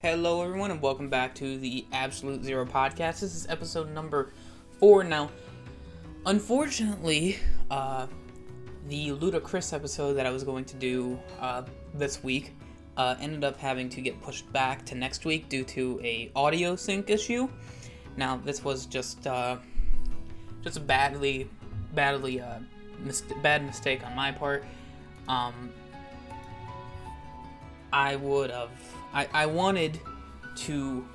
Hello, everyone, and welcome back to the Absolute Zero Podcast. This is episode number 4 now. Unfortunately, the Ludacris episode that I was going to do this week ended up having to get pushed back to next week due to a audio sync issue. Now, this was just a bad mistake on my part. I wanted to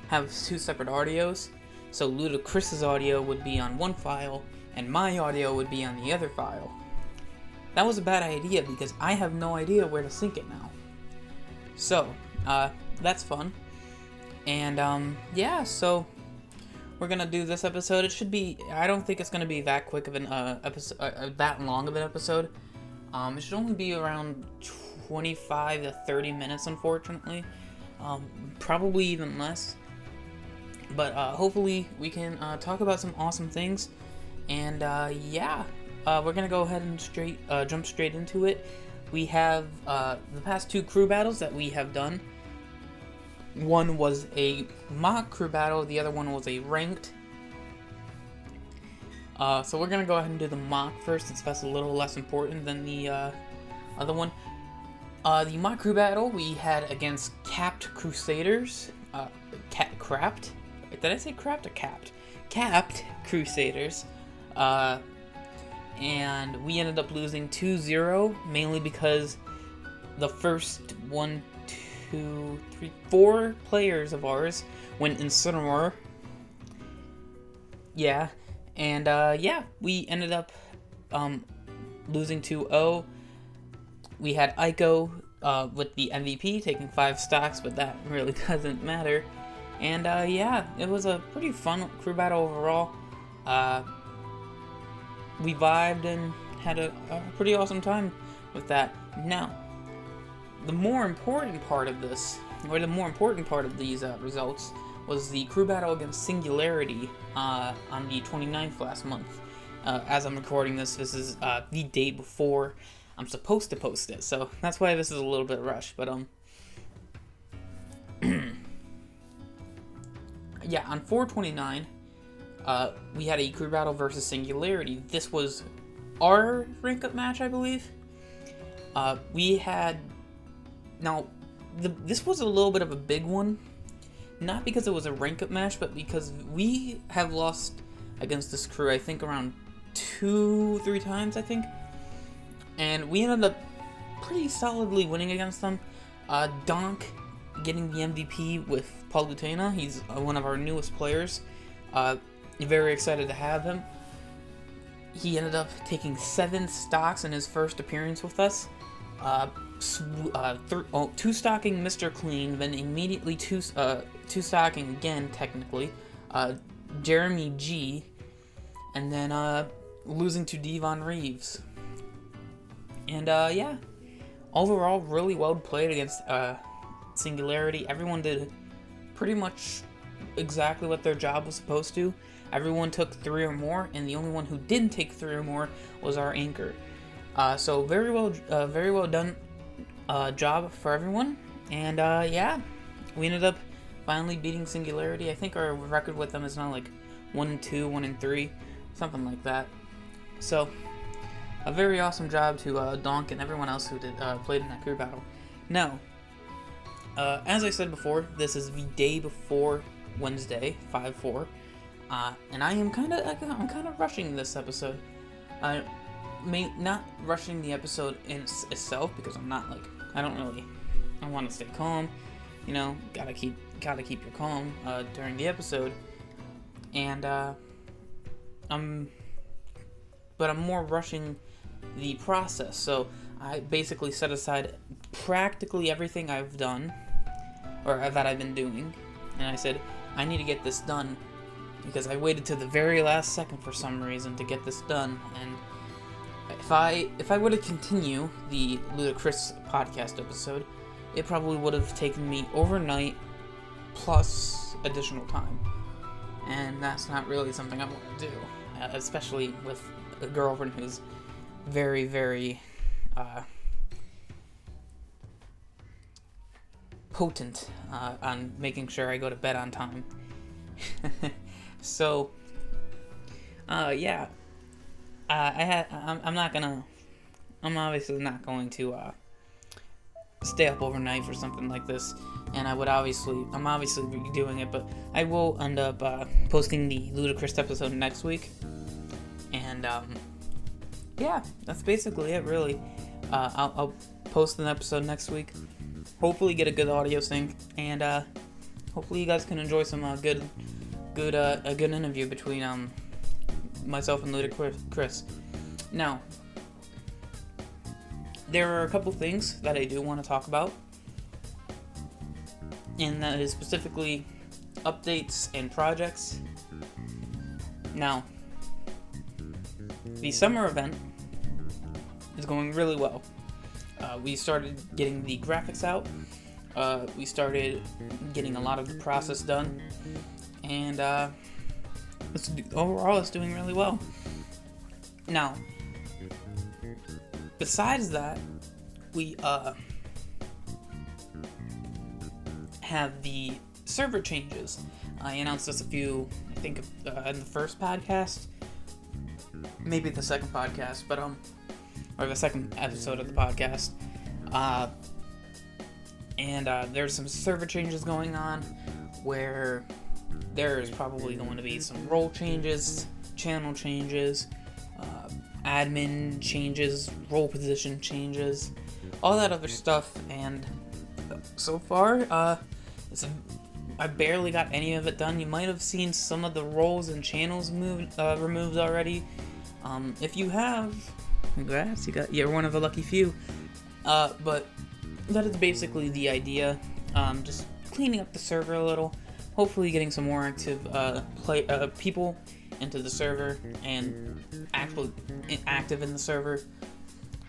have two separate audios, so Ludacris's audio would be on one file, and my audio would be on the other file. That was a bad idea, because I have no idea where to sync it now. So, that's fun. And, so we're gonna do this episode. I don't think it's gonna be that quick of an episode, that long of an episode. It should only be around 25 to 30 minutes, unfortunately. Probably even less. But hopefully we can talk about some awesome things. And we're gonna go ahead and jump straight into it. We have the past two crew battles that we have done. One was a mock crew battle, the other one was a ranked. So we're gonna go ahead and do the mock first, since that's a little less important than the other one. The mock crew battle we had against Capped Crusaders. Crapped? Did I say crapped or capped? Capped Crusaders. And we ended up losing 2-0, mainly because the first 4 players of ours went incineroar. Yeah. And, we ended up losing 2-0. We had Aiko with the MVP taking 5 stocks, but that really doesn't matter. And it was a pretty fun crew battle overall. We vibed and had a pretty awesome time with that. Now, the more important part of these results was the crew battle against Singularity on the 29th last month. As I'm recording this is the day before I'm supposed to post it, so that's why this is a little bit rushed, but yeah, on 4/29, we had a crew battle versus Singularity. This was our rank-up match, I believe. This was a little bit of a big one, not because it was a rank-up match, but because we have lost against this crew, I think, around 2-3 times, I think. And we ended up pretty solidly winning against them. Donk getting the MVP with Palutena. He's one of our newest players. Very excited to have him. He ended up taking 7 stocks in his first appearance with us. 2-stocking Mr. Clean, then immediately 2-stocking again, technically, Jeremy G, and then losing to Devon Reeves. And overall, really well played against Singularity. Everyone did pretty much exactly what their job was supposed to. Everyone took 3 or more, and the only one who didn't take 3 or more was our anchor. So very well done job for everyone. And we ended up finally beating Singularity. I think our record with them is now like 1-2, 1-3, something like that. So a very awesome job to Donk and everyone else who played in that crew battle. Now, as I said before, this is the day before Wednesday, 5/4, and I'm kind of rushing this episode. Not rushing the episode in itself, because I'm not I want to stay calm, gotta keep your calm during the episode, and I'm more rushing the process. So I basically set aside practically everything I've done, or that I've been doing, and I said, I need to get this done, because I waited to the very last second for some reason to get this done. And if I were to continue the Ludacris podcast episode, it probably would have taken me overnight plus additional time, and that's not really something I want to do, especially with a girlfriend who's very, very potent on making sure I go to bed on time. So, yeah, I'm obviously not going to stay up overnight for something like this, and I'm obviously doing it, but I will end up posting the Ludacris episode next week, and yeah, that's basically it, really. I'll post an episode next week, hopefully get a good audio sync, and hopefully you guys can enjoy some a good interview between myself and Ludacris. Now, there are a couple things that I do want to talk about, and that is specifically updates and projects. Now, the summer event is going really well. We started getting the graphics out. We started getting a lot of the process done, and overall it's doing really well. Now, besides that, we have the server changes. I announced this in the first podcast, maybe the second podcast, but or the second episode of the podcast. And there's some server changes going on where there's probably going to be some role changes, channel changes, admin changes, role position changes, all that other stuff. And so far, I barely got any of it done. You might have seen some of the roles and channels removed already. If you have, congrats, you're one of a lucky few. But that is basically the idea. Just cleaning up the server a little, hopefully getting some more active people into the server and actually active in the server.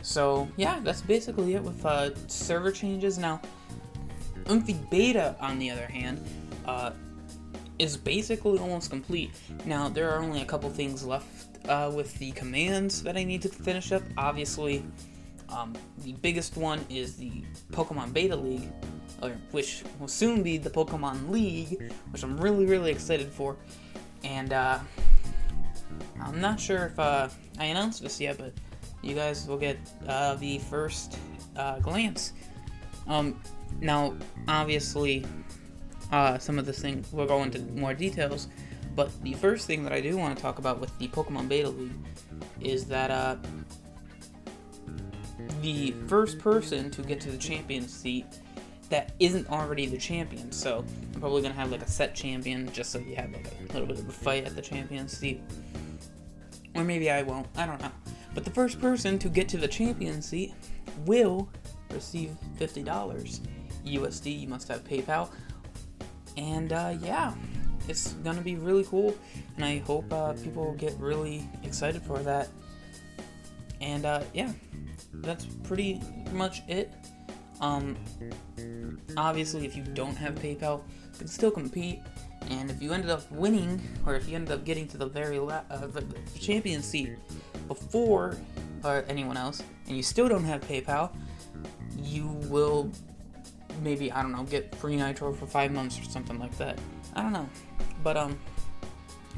So yeah, that's basically it with server changes. Now, Beta, on the other hand, is basically almost complete. Now, there are only a couple things left with the commands that I need to finish up. Obviously, the biggest one is the Pokemon Beta League, which will soon be the Pokemon League, which I'm really, really excited for. And I'm not sure if I announced this yet, but you guys will get the first glance. Now, obviously, some of this thing will go into more details, but the first thing that I do want to talk about with the Pokemon Beta League is that the first person to get to the champion seat that isn't already the champion. So I'm probably gonna have like a set champion just so you have like a little bit of a fight at the champion seat, or maybe I won't. I don't know. But the first person to get to the champion seat will receive $50 USD. You must have PayPal, and yeah, it's gonna be really cool, and I hope people get really excited for that. And yeah, that's pretty much it. Obviously, if you don't have PayPal, you can still compete, and if you ended up winning, or if you ended up getting to the very the champion seat before anyone else, and you still don't have PayPal, you will maybe, I don't know, get free Nitro for 5 months or something like that. I don't know, but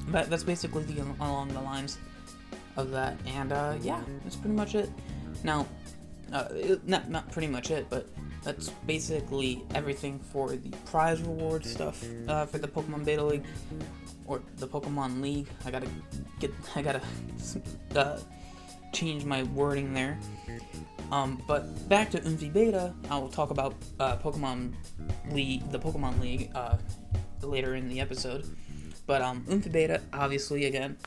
that's basically along the lines of that. And yeah, that's pretty much it. Now, not pretty much it, but that's basically everything for the prize reward stuff for the Pokemon Beta League, or the Pokemon League. I gotta change my wording there. But back to Beta, I will talk about the Pokemon League later in the episode. But Beta, obviously, again,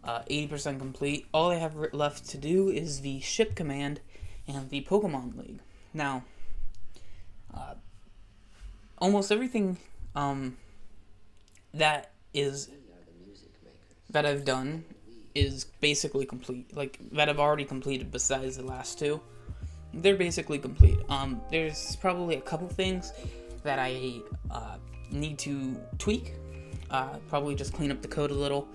80% complete. All I have left to do is the ship command and the Pokemon League. Now, almost everything that I've done is basically complete. Like, that I've already completed besides the last two. They're basically complete. There's probably a couple things that I need to tweak. Probably just clean up the code a little.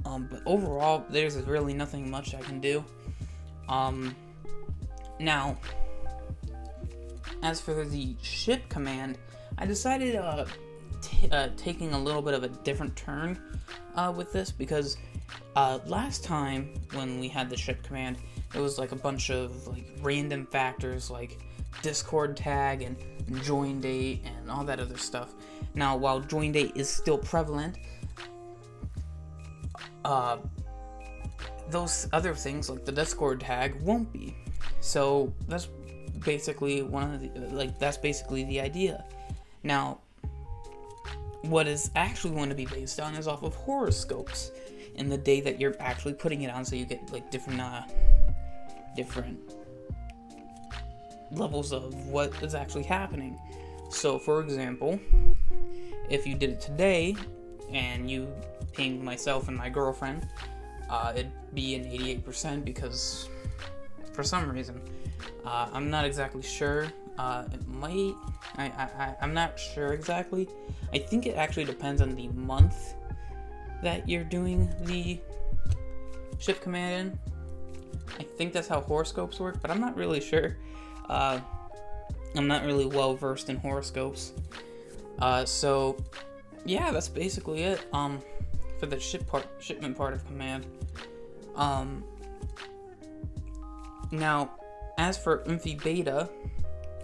But overall, there's really nothing much I can do. Now, as for the ship command, I decided taking a little bit of a different turn with this, because last time when we had the ship command, it was like a bunch of like random factors like Discord tag and join date and all that other stuff. Now, while join date is still prevalent, those other things like the Discord tag won't be. So that's basically that's basically the idea. Now, what is actually going to be based on is off of horoscopes in the day that you're actually putting it on, so you get like different levels of what is actually happening. So, for example, if you did it today and you pinged myself and my girlfriend, it'd be an 88% because for some reason, I'm not exactly sure. It might. I'm not sure exactly. I think it actually depends on the month that you're doing the ship command in. I think that's how horoscopes work, but I'm not really sure. I'm not really well versed in horoscopes. So yeah, that's basically it. For the shipment part of command. Now, as for Untitled Beta,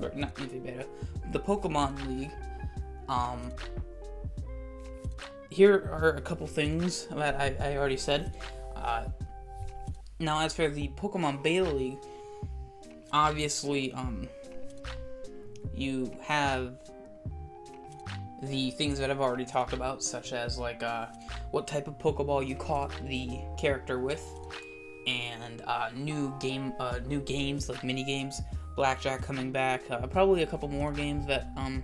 or not Untitled Beta, the Pokemon League, here are a couple things that I already said. Now, as for the Pokemon Beta League, obviously, you have the things that I've already talked about, such as like what type of Pokeball you caught the character with, and new games like mini games, blackjack coming back, probably a couple more games that I'm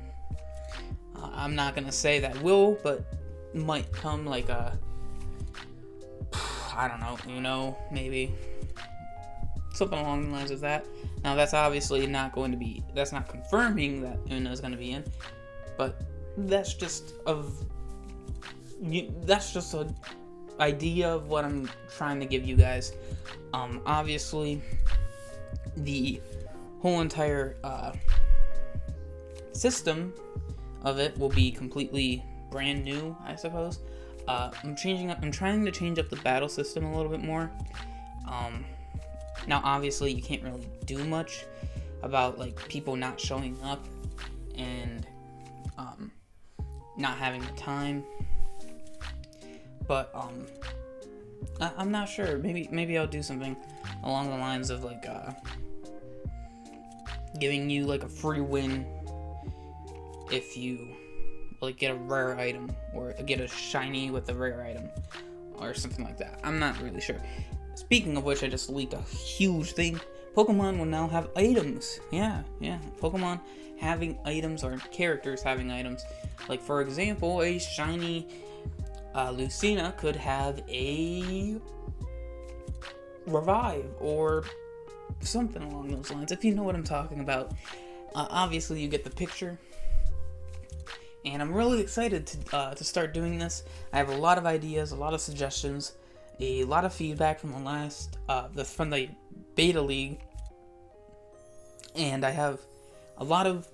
not gonna say that will, but might come, like I don't know, maybe something along the lines of that. Now, that's obviously not going to be, that's not confirming that Una is going to be in, but that's just an idea of what I'm trying to give you guys. Obviously, the whole entire system of it will be completely brand new, I suppose. I'm trying to change up the battle system a little bit more. Now, obviously, you can't really do much about like people not showing up and not having the time. But I'm not sure. Maybe I'll do something along the lines of like giving you like a free win if you like get a rare item, or get a shiny with a rare item, or something like that. I'm not really sure. Speaking of which, I just leaked a huge thing. Pokemon will now have items. Yeah. Pokemon having items, or characters having items. Like, for example, a shiny Lucina could have a revive, or something along those lines, if you know what I'm talking about. Obviously, you get the picture. And I'm really excited to start doing this. I have a lot of ideas, a lot of suggestions, a lot of feedback from from the beta league, and I have a lot of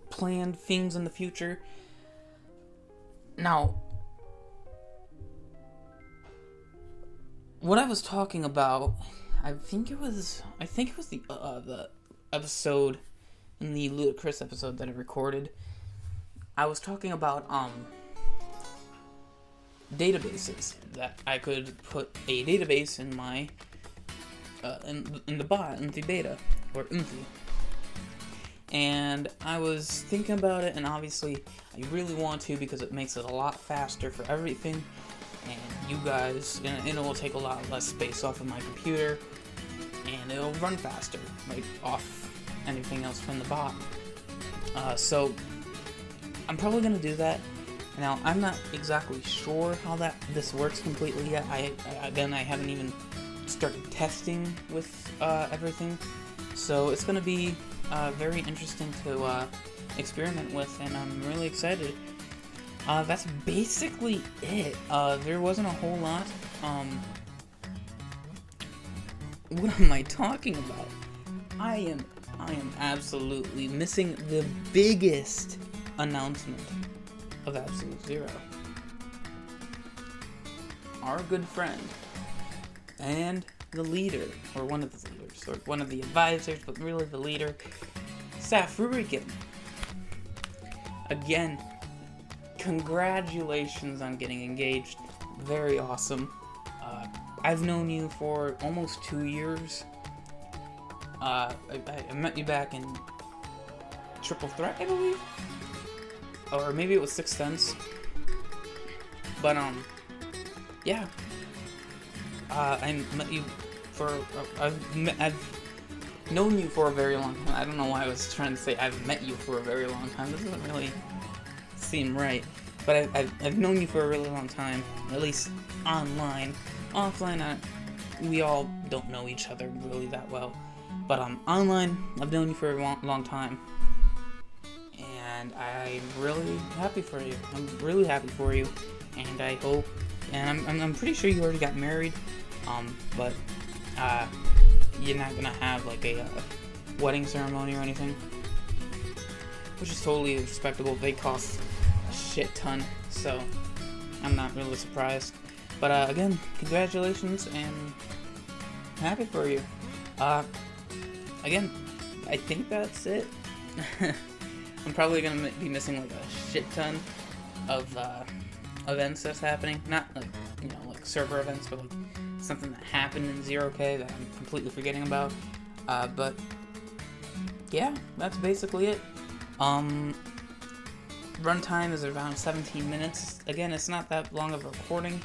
planned things in the future. Now, what I was talking about, I think it was the episode, in the Ludicrous episode that I recorded. I was talking about databases, that I could put a database in my in the bot, in the beta, or Unti. And I was thinking about it, and obviously I really want to, because it makes it a lot faster for everything, and you guys, and it will take a lot less space off of my computer, and it'll run faster, like off anything else from the bot. So I'm probably gonna do that. Now, I'm not exactly sure how this works completely yet. I haven't even started testing with everything, so it's gonna be very interesting to experiment with, and I'm really excited. That's basically it. There wasn't a whole lot. What am I talking about? I am absolutely missing the biggest announcement of Absolute Zero. Our good friend and the leader, or one of the leaders, or one of the advisors, but really the leader, Safurigan. Again, congratulations on getting engaged. Very awesome. I've known you for almost 2 years. I met you back in Triple Threat, I believe? Or maybe it was Sixth Sense. But, yeah. I met you for, I've known you for a very long time. I don't know why I was trying to say I've met you for a very long time. This doesn't really seem right. But I've known you for a really long time, at least online. Offline, we all don't know each other really that well. But online, I've known you for a long time. And I'm really happy for you. I'm really happy for you. And I hope, and I'm pretty sure you already got married. But you're not gonna have like a wedding ceremony or anything. Which is totally respectable. They cost a shit ton, so I'm not really surprised. But again, congratulations and happy for you. Again, I think that's it. I'm probably gonna be missing like a shit ton of events that's happening. Not like, like server events, but like something that happened in 0K that I'm completely forgetting about. But yeah, that's basically it. Runtime is around 17 minutes. Again, it's not that long of a recording.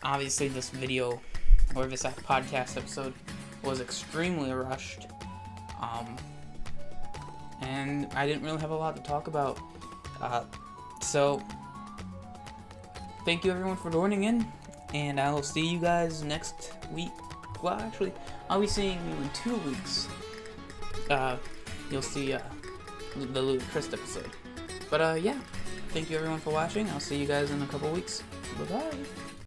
Obviously this video, or this podcast episode, was extremely rushed. And I didn't really have a lot to talk about. So, thank you everyone for joining in, and I will see you guys next week. Well, actually, I'll be seeing you in 2 weeks. You'll see the Ludacris episode. But yeah, thank you everyone for watching. I'll see you guys in a couple weeks. Bye-bye.